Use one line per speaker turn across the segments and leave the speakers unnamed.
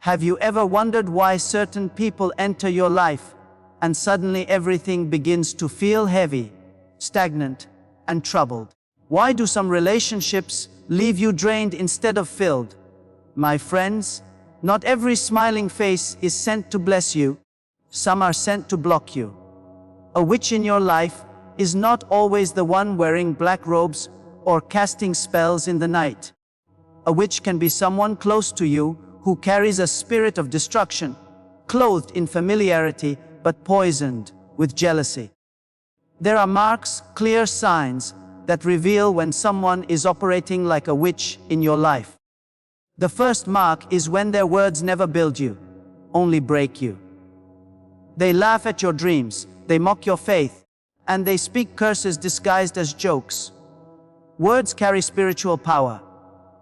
Have you ever wondered why certain people enter your life and suddenly everything begins to feel heavy, stagnant, and troubled? Why do some relationships leave you drained instead of filled? My friends, not every smiling face is sent to bless you. Some are sent to block you. A witch in your life is not always the one wearing black robes or casting spells in the night. A witch can be someone close to you who carries a spirit of destruction, clothed in familiarity but poisoned with jealousy. There are marks, clear signs, that reveal when someone is operating like a witch in your life. The first mark is when their words never build you, only break you. They laugh at your dreams, they mock your faith, and they speak curses disguised as jokes. Words carry spiritual power.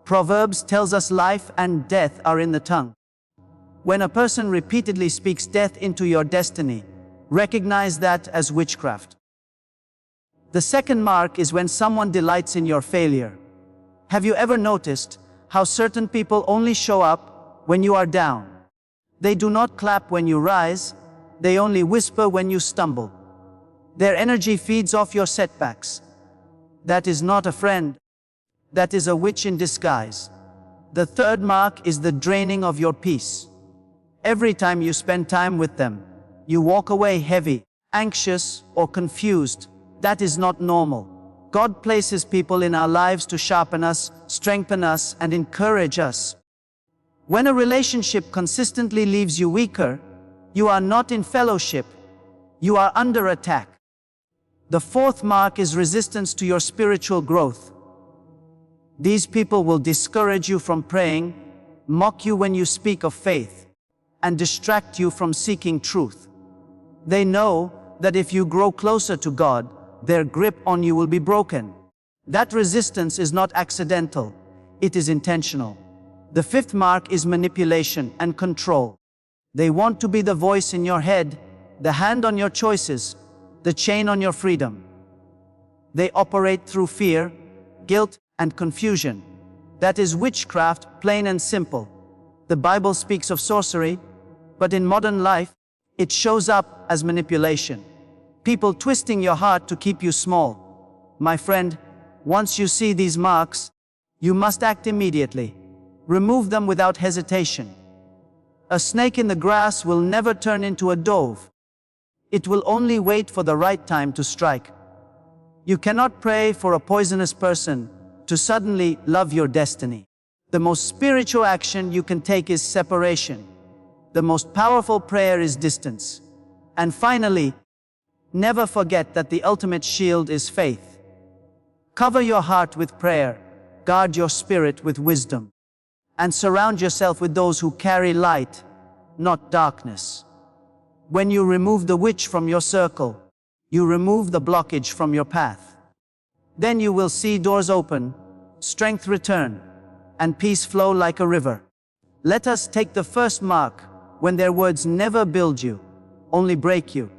Proverbs tells us life and death are in the tongue. When a person repeatedly speaks death into your destiny, recognize that as witchcraft. The second mark is when someone delights in your failure. Have you ever noticed how certain people only show up when you are down? They do not clap when you rise, they only whisper when you stumble. Their energy feeds off your setbacks. That is not a friend. That is a witch in disguise. The third mark is the draining of your peace. Every time you spend time with them, you walk away heavy, anxious, or confused. That is not normal. God places people in our lives to sharpen us, strengthen us, and encourage us. When a relationship consistently leaves you weaker, you are not in fellowship. You are under attack. The fourth mark is resistance to your spiritual growth. These people will discourage you from praying, mock you when you speak of faith, and distract you from seeking truth. They know that if you grow closer to God, their grip on you will be broken. That resistance is not accidental, it is intentional. The fifth mark is manipulation and control. They want to be the voice in your head, the hand on your choices, the chain on your freedom. They operate through fear, guilt, and confusion. That is witchcraft, plain and simple. The Bible speaks of sorcery, but in modern life, it shows up as manipulation. People twisting your heart to keep you small. My friend, once you see these marks, you must act immediately. Remove them without hesitation. A snake in the grass will never turn into a dove. It will only wait for the right time to strike. You cannot pray for a poisonous person to suddenly love your destiny. The most spiritual action you can take is separation. The most powerful prayer is distance. And finally, never forget that the ultimate shield is faith. Cover your heart with prayer, guard your spirit with wisdom, and surround yourself with those who carry light, not darkness. When you remove the witch from your circle, you remove the blockage from your path. Then you will see doors open, strength return, and peace flow like a river. Let us take the first mark, when their words never build you, only break you.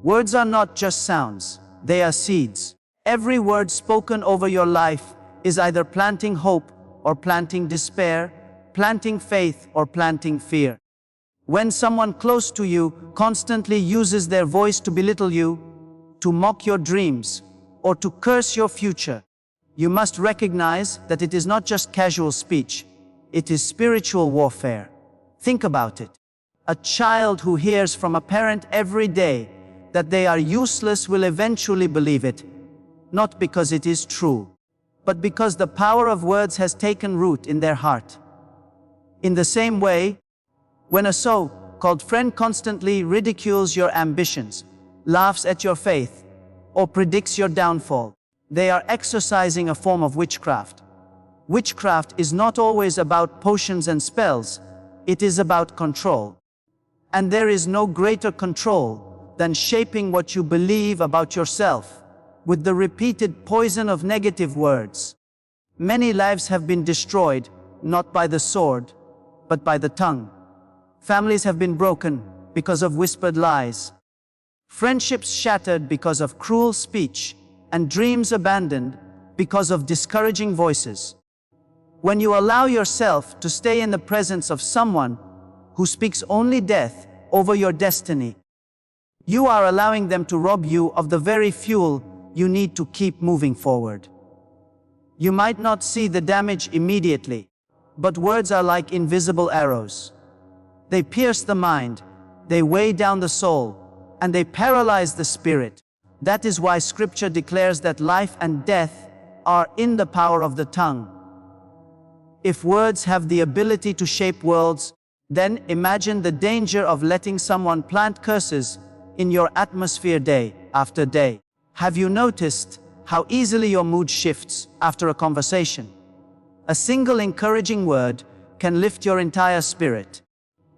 Words are not just sounds, they are seeds. Every word spoken over your life is either planting hope or planting despair, planting faith or planting fear. When someone close to you constantly uses their voice to belittle you, to mock your dreams, or to curse your future, you must recognize that it is not just casual speech, it is spiritual warfare. Think about it. A child who hears from a parent every day that they are useless will eventually believe it, not because it is true, but because the power of words has taken root in their heart. In the same way, when a so-called friend constantly ridicules your ambitions, laughs at your faith, or predicts your downfall, they are exercising a form of witchcraft. Witchcraft is not always about potions and spells, it is about control. And there is no greater control than shaping what you believe about yourself with the repeated poison of negative words. Many lives have been destroyed, not by the sword, but by the tongue. Families have been broken because of whispered lies. Friendships shattered because of cruel speech, and dreams abandoned because of discouraging voices. When you allow yourself to stay in the presence of someone who speaks only death over your destiny. You are allowing them to rob you of the very fuel you need to keep moving forward. You might not see the damage immediately, but words are like invisible arrows. They pierce the mind, they weigh down the soul, and they paralyze the spirit. That is why Scripture declares that life and death are in the power of the tongue. If words have the ability to shape worlds, then imagine the danger of letting someone plant curses in your atmosphere day after day. Have you noticed how easily your mood shifts after a conversation? A single encouraging word can lift your entire spirit,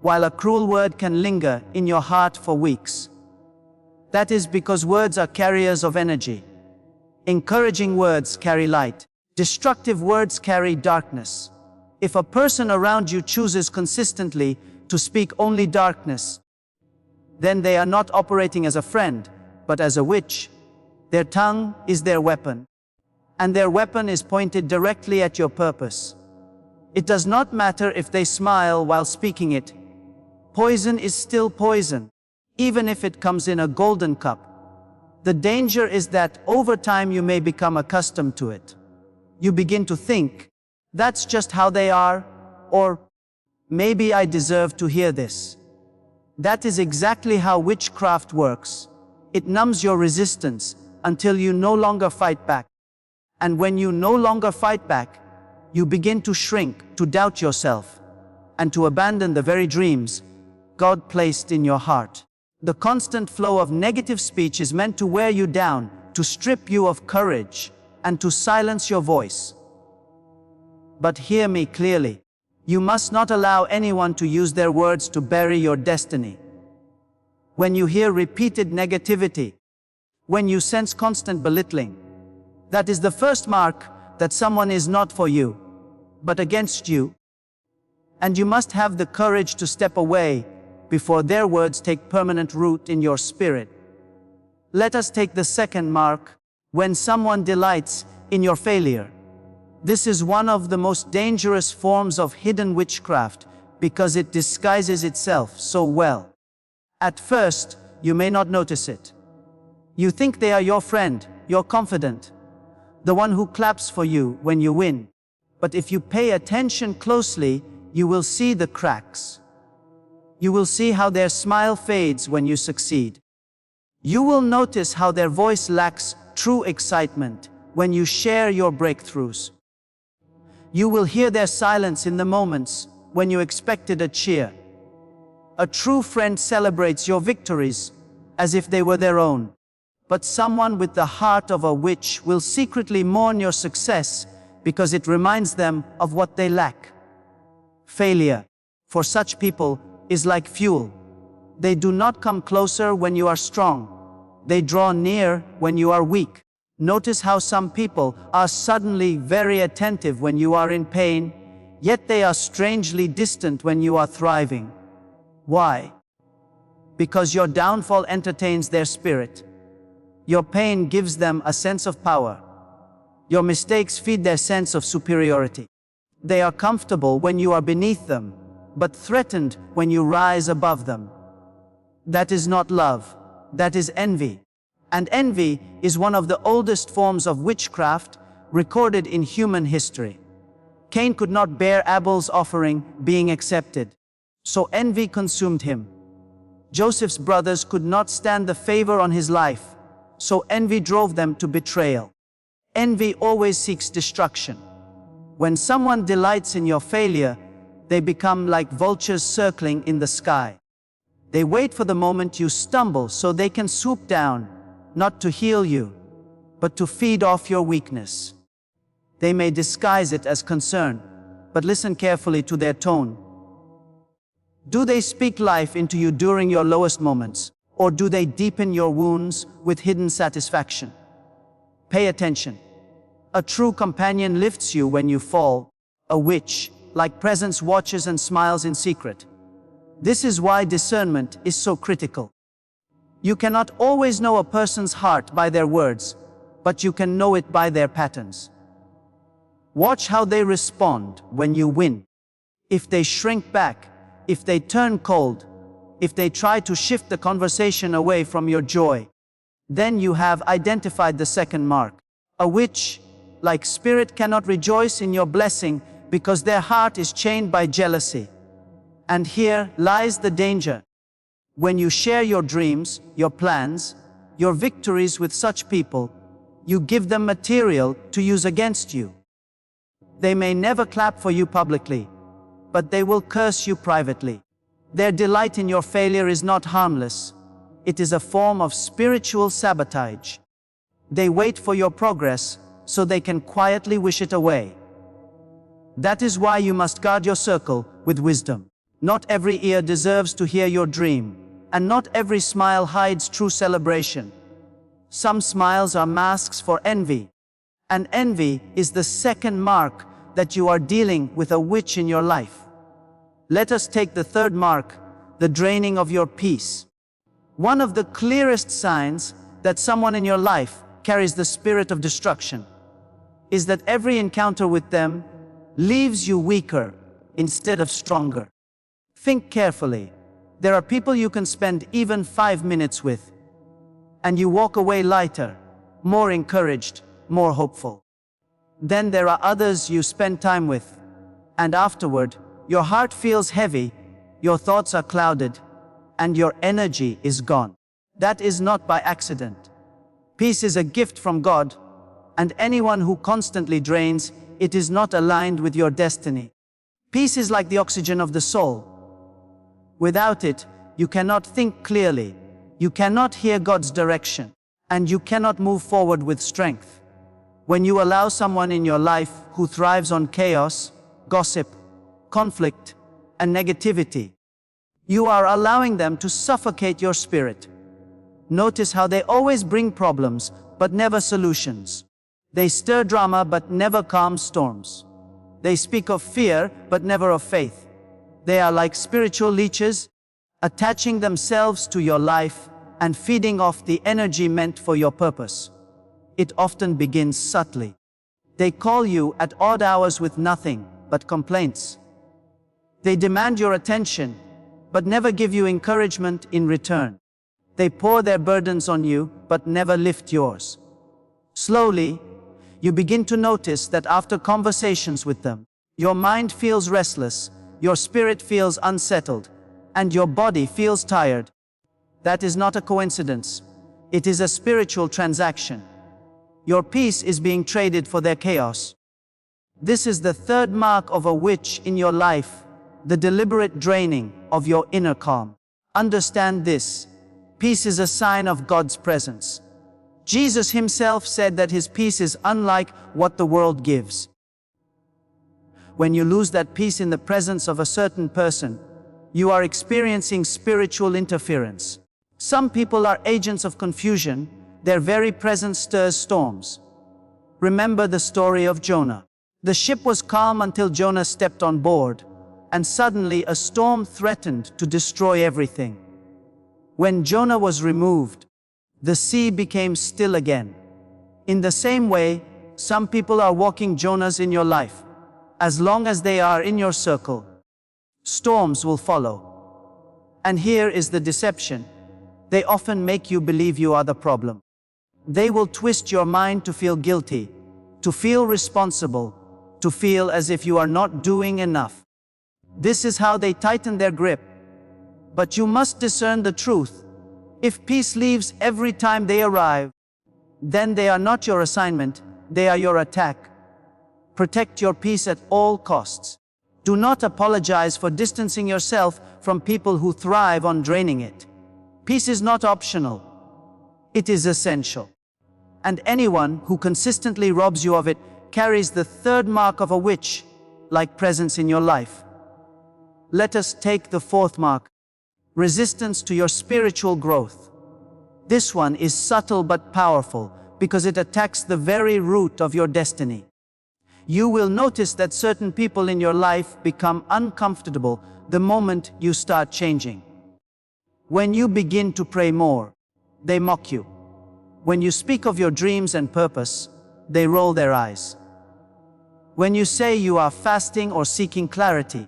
while a cruel word can linger in your heart for weeks. That is because words are carriers of energy. Encouraging words carry light. Destructive words carry darkness. If a person around you chooses consistently to speak only darkness, then they are not operating as a friend, but as a witch. Their tongue is their weapon, and their weapon is pointed directly at your purpose. It does not matter if they smile while speaking it. Poison is still poison, even if it comes in a golden cup. The danger is that over time you may become accustomed to it. You begin to think, that's just how they are, or maybe I deserve to hear this. That is exactly how witchcraft works. It numbs your resistance until you no longer fight back. And when you no longer fight back, you begin to shrink, to doubt yourself, and to abandon the very dreams God placed in your heart. The constant flow of negative speech is meant to wear you down, to strip you of courage, and to silence your voice. But hear me clearly. You must not allow anyone to use their words to bury your destiny. When you hear repeated negativity, when you sense constant belittling, that is the first mark that someone is not for you, but against you. And you must have the courage to step away before their words take permanent root in your spirit. Let us take the second mark, when someone delights in your failure. This is one of the most dangerous forms of hidden witchcraft because it disguises itself so well. At first, you may not notice it. You think they are your friend, your confidant, the one who claps for you when you win. But if you pay attention closely, you will see the cracks. You will see how their smile fades when you succeed. You will notice how their voice lacks true excitement when you share your breakthroughs. You will hear their silence in the moments when you expected a cheer. A true friend celebrates your victories as if they were their own. But someone with the heart of a witch will secretly mourn your success because it reminds them of what they lack. Failure, for such people, is like fuel. They do not come closer when you are strong. They draw near when you are weak. Notice how some people are suddenly very attentive when you are in pain, yet they are strangely distant when you are thriving. Why? Because your downfall entertains their spirit. Your pain gives them a sense of power. Your mistakes feed their sense of superiority. They are comfortable when you are beneath them, but threatened when you rise above them. That is not love. That is envy. And envy is one of the oldest forms of witchcraft recorded in human history. Cain could not bear Abel's offering being accepted, so envy consumed him. Joseph's brothers could not stand the favor on his life, so envy drove them to betrayal. Envy always seeks destruction. When someone delights in your failure, they become like vultures circling in the sky. They wait for the moment you stumble so they can swoop down, not to heal you, but to feed off your weakness. They may disguise it as concern, but listen carefully to their tone. Do they speak life into you during your lowest moments, or do they deepen your wounds with hidden satisfaction? Pay attention. A true companion lifts you when you fall. A witch, like presence, watches and smiles in secret. This is why discernment is so critical. You cannot always know a person's heart by their words, but you can know it by their patterns. Watch how they respond when you win. If they shrink back, if they turn cold, if they try to shift the conversation away from your joy, then you have identified the second mark. A witch, like spirit, cannot rejoice in your blessing because their heart is chained by jealousy. And here lies the danger. When you share your dreams, your plans, your victories with such people, you give them material to use against you. They may never clap for you publicly, but they will curse you privately. Their delight in your failure is not harmless. It is a form of spiritual sabotage. They wait for your progress so they can quietly wish it away. That is why you must guard your circle with wisdom. Not every ear deserves to hear your dream, and not every smile hides true celebration. Some smiles are masks for envy, and envy is the second mark that you are dealing with a witch in your life. Let us take the third mark, the draining of your peace. One of the clearest signs that someone in your life carries the spirit of destruction is that every encounter with them leaves you weaker instead of stronger. Think carefully. There are people you can spend even 5 minutes with, and you walk away lighter, more encouraged, more hopeful. Then there are others you spend time with, and afterward, your heart feels heavy, your thoughts are clouded, and your energy is gone. That is not by accident. Peace is a gift from God, and anyone who constantly drains it is not aligned with your destiny. Peace is like the oxygen of the soul. Without it, you cannot think clearly, you cannot hear God's direction, and you cannot move forward with strength. When you allow someone in your life who thrives on chaos, gossip, conflict, and negativity, you are allowing them to suffocate your spirit. Notice how they always bring problems, but never solutions. They stir drama, but never calm storms. They speak of fear, but never of faith. They are like spiritual leeches, attaching themselves to your life and feeding off the energy meant for your purpose. It often begins subtly. They call you at odd hours with nothing but complaints. They demand your attention, but never give you encouragement in return. They pour their burdens on you, but never lift yours. Slowly, you begin to notice that after conversations with them, your mind feels restless, your spirit feels unsettled, and your body feels tired. That is not a coincidence. It is a spiritual transaction. Your peace is being traded for their chaos. This is the third mark of a witch in your life, the deliberate draining of your inner calm. Understand this. Peace is a sign of God's presence. Jesus himself said that his peace is unlike what the world gives. When you lose that peace in the presence of a certain person, you are experiencing spiritual interference. Some people are agents of confusion. Their very presence stirs storms. Remember the story of Jonah. The ship was calm until Jonah stepped on board, and suddenly a storm threatened to destroy everything. When Jonah was removed, the sea became still again. In the same way, some people are walking Jonahs in your life. As long as they are in your circle, storms will follow. And here is the deception. They often make you believe you are the problem. They will twist your mind to feel guilty, to feel responsible, to feel as if you are not doing enough. This is how they tighten their grip. But you must discern the truth. If peace leaves every time they arrive, then they are not your assignment, they are your attack. Protect your peace at all costs. Do not apologize for distancing yourself from people who thrive on draining it. Peace is not optional. It is essential. And anyone who consistently robs you of it carries the third mark of a witch, like presence in your life. Let us take the fourth mark. Resistance to your spiritual growth. This one is subtle but powerful because it attacks the very root of your destiny. You will notice that certain people in your life become uncomfortable the moment you start changing. When you begin to pray more, they mock you. When you speak of your dreams and purpose, they roll their eyes. When you say you are fasting or seeking clarity,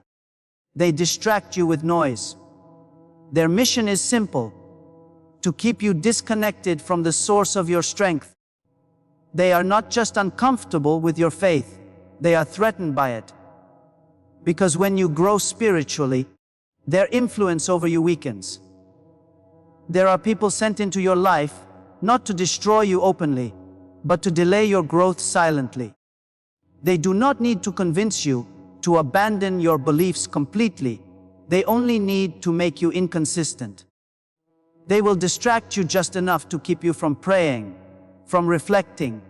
They distract you with noise. Their mission is simple: to keep you disconnected from the source of your strength. They are not just uncomfortable with your faith, they are threatened by it. Because when you grow spiritually, their influence over you weakens. There are people sent into your life not to destroy you openly, but to delay your growth silently. They do not need to convince you to abandon your beliefs completely. They only need to make you inconsistent. They will distract you just enough to keep you from praying, from reflecting,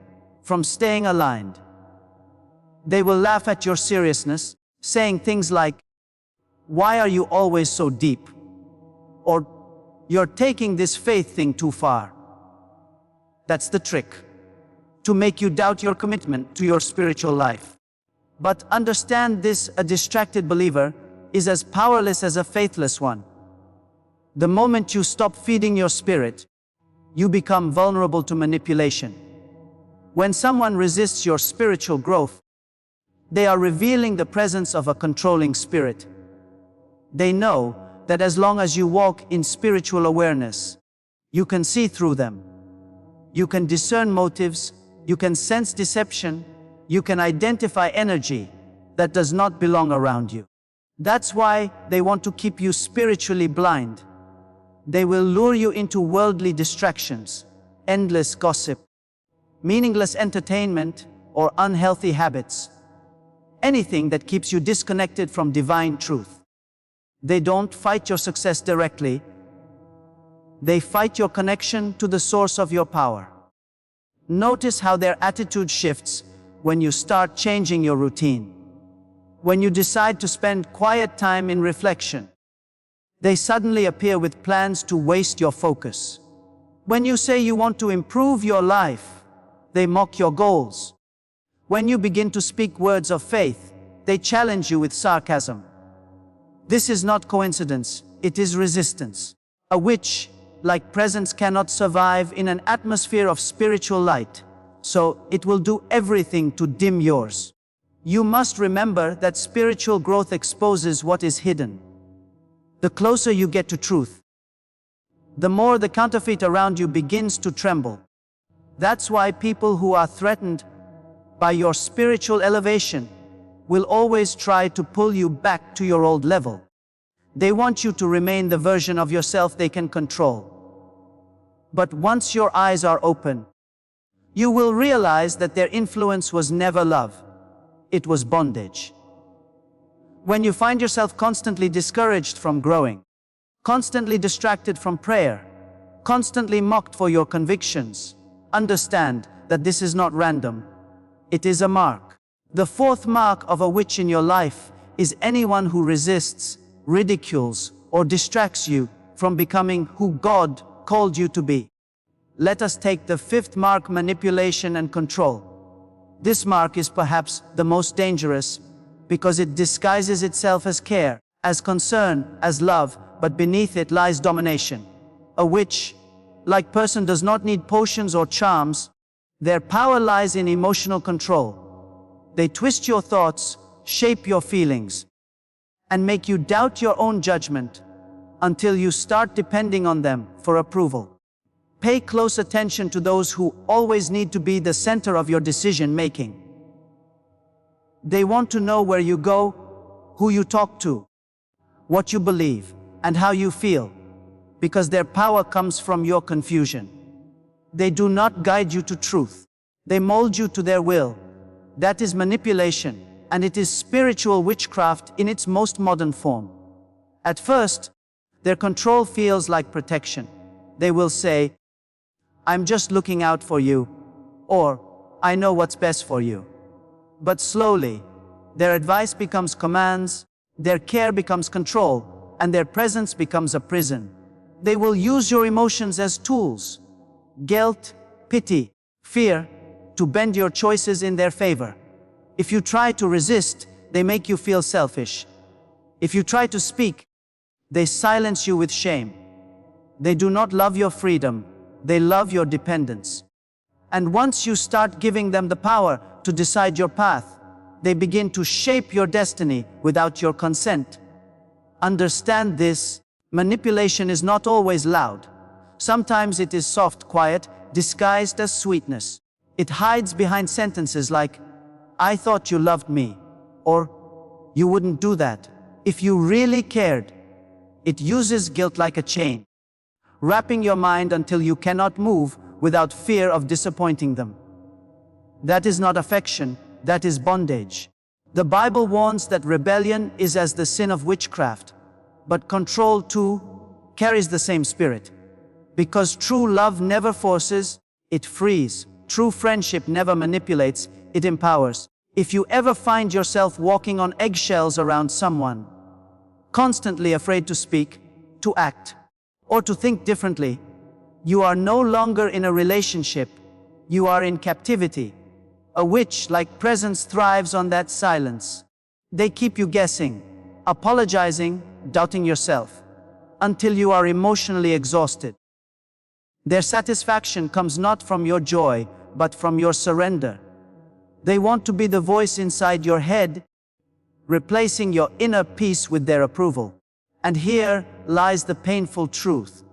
from staying aligned. They will laugh at your seriousness, saying things like, "Why are you always so deep?" Or, "You're taking this faith thing too far." That's the trick, to make you doubt your commitment to your spiritual life. But understand this: a distracted believer is as powerless as a faithless one. The moment you stop feeding your spirit, you become vulnerable to manipulation. When someone resists your spiritual growth, they are revealing the presence of a controlling spirit. They know that as long as you walk in spiritual awareness, you can see through them. You can discern motives, you can sense deception, you can identify energy that does not belong around you. That's why they want to keep you spiritually blind. They will lure you into worldly distractions, endless gossip, meaningless entertainment, or unhealthy habits. Anything that keeps you disconnected from divine truth. They don't fight your success directly. They fight your connection to the source of your power. Notice how their attitude shifts when you start changing your routine. When you decide to spend quiet time in reflection, they suddenly appear with plans to waste your focus. When you say you want to improve your life, they mock your goals. When you begin to speak words of faith, they challenge you with sarcasm. This is not coincidence, it is resistance. A witch-like presence cannot survive in an atmosphere of spiritual light, so it will do everything to dim yours. You must remember that spiritual growth exposes what is hidden. The closer you get to truth, the more the counterfeit around you begins to tremble. That's why people who are threatened by your spiritual elevation will always try to pull you back to your old level. They want you to remain the version of yourself they can control. But once your eyes are open, you will realize that their influence was never love. It was bondage. When you find yourself constantly discouraged from growing, constantly distracted from prayer, constantly mocked for your convictions, understand that this is not random. It is a mark. The fourth mark of a witch in your life is anyone who resists, ridicules, or distracts you from becoming who God called you to be. Let us take the fifth mark: manipulation and control. This mark is perhaps the most dangerous because it disguises itself as care, as concern, as love, but beneath it lies domination. A witch-like person does not need potions or charms. Their power lies in emotional control. They twist your thoughts, shape your feelings, and make you doubt your own judgment until you start depending on them for approval. Pay close attention to those who always need to be the center of your decision making. They want to know where you go, who you talk to, what you believe, and how you feel, because their power comes from your confusion. They do not guide you to truth. They mold you to their will. That is manipulation, and it is spiritual witchcraft in its most modern form. At first, their control feels like protection. They will say, "I'm just looking out for you," or "I know what's best for you." But slowly, their advice becomes commands, their care becomes control, and their presence becomes a prison. They will use your emotions as tools, guilt, pity, fear, to bend your choices in their favor. If you try to resist, they make you feel selfish. If you try to speak, they silence you with shame. They do not love your freedom, they love your dependence. And once you start giving them the power to decide your path, they begin to shape your destiny without your consent. Understand this: manipulation is not always loud. Sometimes it is soft, quiet, disguised as sweetness. It hides behind sentences like, "I thought you loved me," or "You wouldn't do that if you really cared." It uses guilt like a chain, wrapping your mind until you cannot move without fear of disappointing them. That is not affection, that is bondage. The Bible warns that rebellion is as the sin of witchcraft, but control too carries the same spirit. Because true love never forces, it frees. True friendship never manipulates, it empowers. If you ever find yourself walking on eggshells around someone, constantly afraid to speak, to act, or to think differently, you are no longer in a relationship, you are in captivity. A witch-like presence thrives on that silence. They keep you guessing, apologizing, doubting yourself, until you are emotionally exhausted. Their satisfaction comes not from your joy, but from your surrender. They want to be the voice inside your head, replacing your inner peace with their approval. And here lies the painful truth.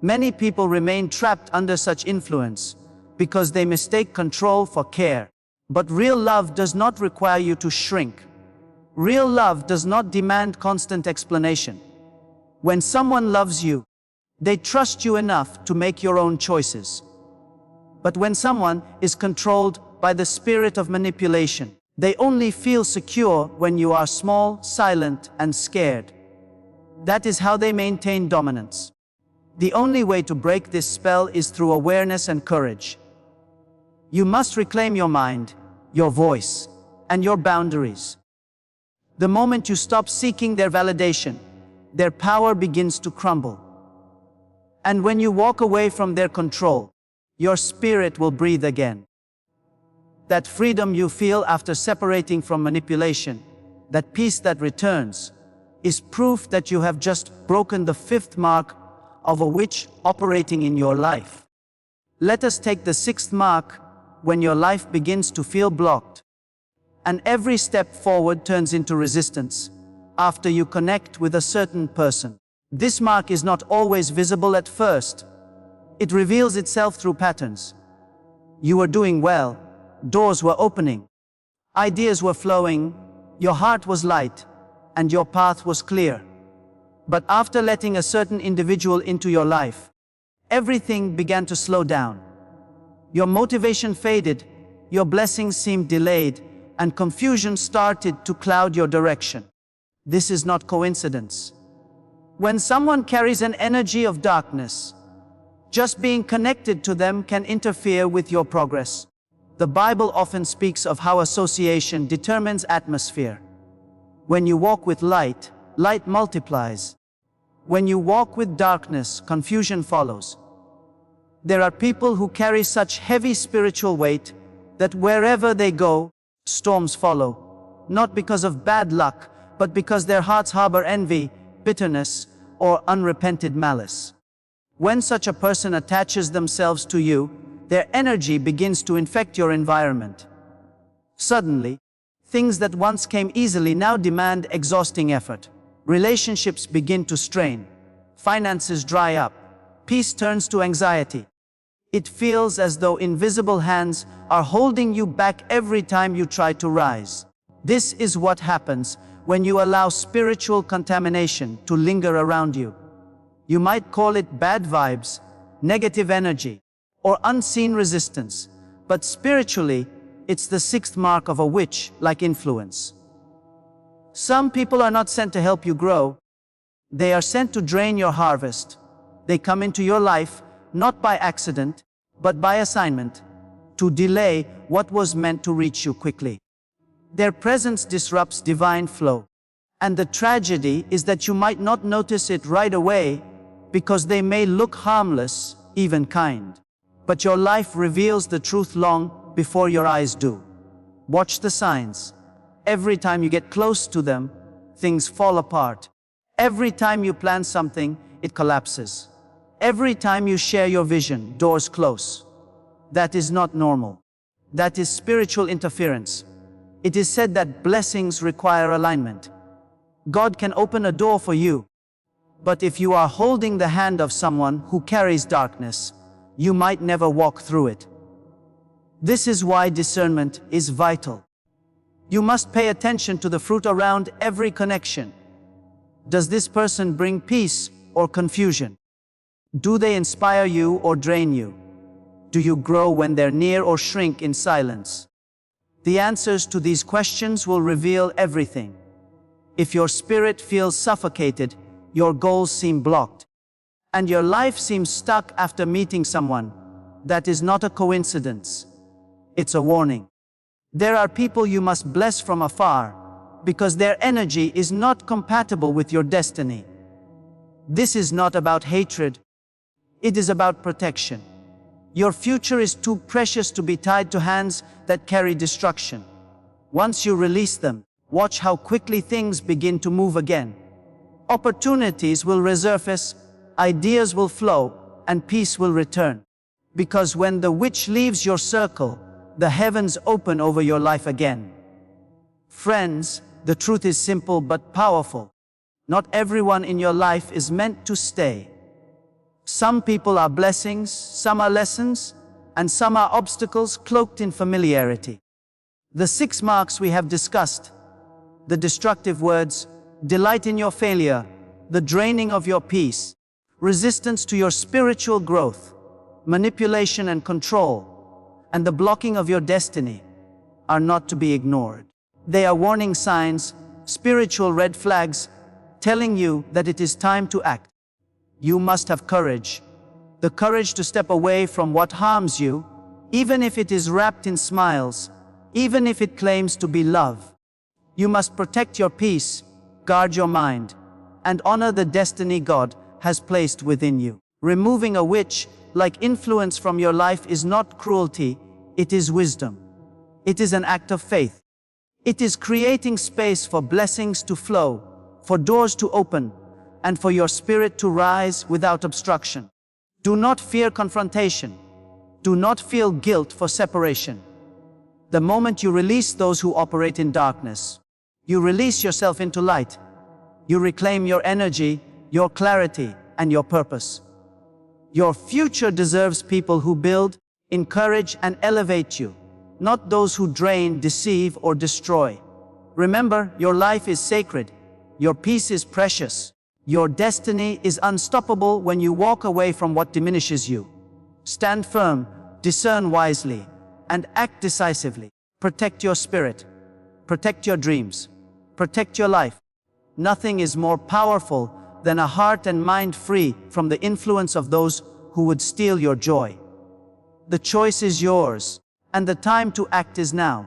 Many people remain trapped under such influence because they mistake control for care. But real love does not require you to shrink. Real love does not demand constant explanation. When someone loves you, they trust you enough to make your own choices. But when someone is controlled by the spirit of manipulation, they only feel secure when you are small, silent, and scared. That is how they maintain dominance. The only way to break this spell is through awareness and courage. You must reclaim your mind, your voice, and your boundaries. The moment you stop seeking their validation, their power begins to crumble. And when you walk away from their control, your spirit will breathe again. That freedom you feel after separating from manipulation, that peace that returns, is proof that you have just broken the fifth mark of a witch operating in your life. Let us take the sixth mark: when your life begins to feel blocked, and every step forward turns into resistance after you connect with a certain person. This mark is not always visible at first. It reveals itself through patterns. You were doing well, doors were opening, ideas were flowing, your heart was light, and your path was clear. But after letting a certain individual into your life, everything began to slow down. Your motivation faded, your blessings seemed delayed, and confusion started to cloud your direction. This is not coincidence. When someone carries an energy of darkness, just being connected to them can interfere with your progress. The Bible often speaks of how association determines atmosphere. When you walk with light, light multiplies. When you walk with darkness, confusion follows. There are people who carry such heavy spiritual weight that wherever they go, storms follow. Not because of bad luck, but because their hearts harbor envy, bitterness, or unrepented malice. When such a person attaches themselves to you, their energy begins to infect your environment. Suddenly, things that once came easily now demand exhausting effort. Relationships begin to strain. Finances dry up. Peace turns to anxiety. It feels as though invisible hands are holding you back every time you try to rise. This is what happens when you allow spiritual contamination to linger around you. You might call it bad vibes, negative energy, or unseen resistance, but spiritually, it's the sixth mark of a witch-like influence. Some people are not sent to help you grow. They are sent to drain your harvest. They come into your life, not by accident, but by assignment, to delay what was meant to reach you quickly. Their presence disrupts divine flow. And the tragedy is that you might not notice it right away, because they may look harmless, even kind. But your life reveals the truth long before your eyes do. Watch the signs. Every time you get close to them, things fall apart. Every time you plan something, it collapses. Every time you share your vision, doors close. That is not normal. That is spiritual interference. It is said that blessings require alignment. God can open a door for you. But if you are holding the hand of someone who carries darkness, you might never walk through it. This is why discernment is vital. You must pay attention to the fruit around every connection. Does this person bring peace or confusion? Do they inspire you or drain you? Do you grow when they're near or shrink in silence? The answers to these questions will reveal everything. If your spirit feels suffocated, your goals seem blocked, and your life seems stuck after meeting someone, that is not a coincidence. It's a warning. There are people you must bless from afar, because their energy is not compatible with your destiny. This is not about hatred. It is about protection. Your future is too precious to be tied to hands that carry destruction. Once you release them, watch how quickly things begin to move again. Opportunities will resurface, ideas will flow, and peace will return. Because when the witch leaves your circle, the heavens open over your life again. Friends, the truth is simple but powerful. Not everyone in your life is meant to stay. Some people are blessings, some are lessons, and some are obstacles cloaked in familiarity. The 6 marks we have discussed, the destructive words, delight in your failure, the draining of your peace, resistance to your spiritual growth, manipulation and control, and the blocking of your destiny, are not to be ignored. They are warning signs, spiritual red flags, telling you that it is time to act. You must have courage. The courage to step away from what harms you, even if it is wrapped in smiles, even if it claims to be love. You must protect your peace, guard your mind, and honor the destiny God has placed within you. Removing a witch-like influence from your life is not cruelty, it is wisdom. It is an act of faith. It is creating space for blessings to flow, for doors to open, and for your spirit to rise without obstruction. Do not fear confrontation. Do not feel guilt for separation. The moment you release those who operate in darkness, you release yourself into light. You reclaim your energy, your clarity, and your purpose. Your future deserves people who build, encourage, and elevate you, not those who drain, deceive, or destroy. Remember, your life is sacred. Your peace is precious. Your destiny is unstoppable when you walk away from what diminishes you. Stand firm, discern wisely, and act decisively. Protect your spirit. Protect your dreams. Protect your life. Nothing is more powerful than a heart and mind free from the influence of those who would steal your joy. The choice is yours, and the time to act is now.